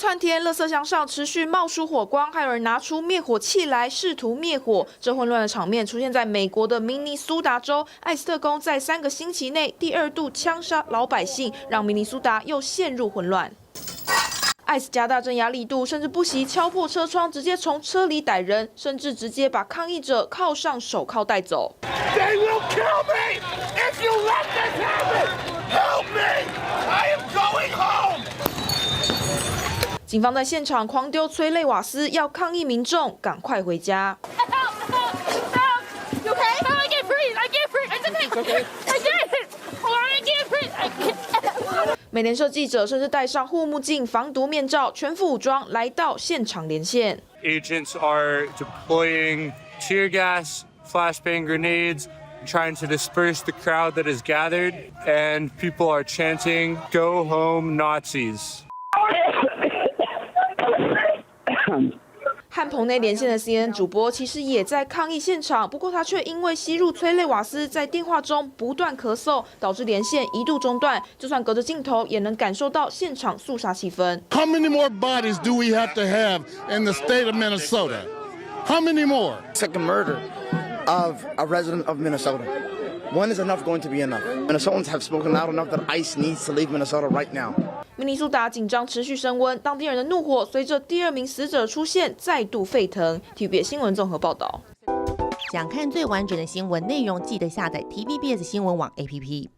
团田垃圾箱上持续冒出火光，还有人拿出灭火器来试图灭火。这混乱的场面出现在美国的明尼苏达州，艾斯特宫在3个星期内第2度枪杀老百姓，让明尼苏达又陷入混乱。 ICE 加大镇压力度，甚至不惜敲破车窗，直接从车里逮人，甚至直接把抗议者铐上手铐带走。They will kill me if you let this happen. Help me! I am going home. 警方在现场狂丢催泪瓦斯，要抗议民众赶快回家。You okay? How do I get free? I get free. It's okay. I did it. How do I get free? 美联社记者甚至戴上护目镜、防毒面罩，全副武装来到现场连线。Agents are deploying tear gas, flashbang grenades, trying to disperse the crowd that is gathered, and people are chanting, "Go home, Nazis." 和棚内连线的 CNN 主播其实也在抗议现场，不过他却因为吸入催泪瓦斯，在电话中不断咳嗽，导致连线一度中断。就算隔着镜头，也能感受到现场肃杀气氛。How many more bodies do we have to have in the state of Minnesota? How many more? Second murder of a resident of Minnesota. One is enough going to be enough. Minnesotans have spoken loud enough that ICE needs to leave Minnesota right now. 明尼苏达紧张持续升温，当地人的怒火随着第2名死者出现再度沸腾。TVBS 新闻综合报道。想看最完整的新闻内容，记得下载 TVBS 新闻网 APP。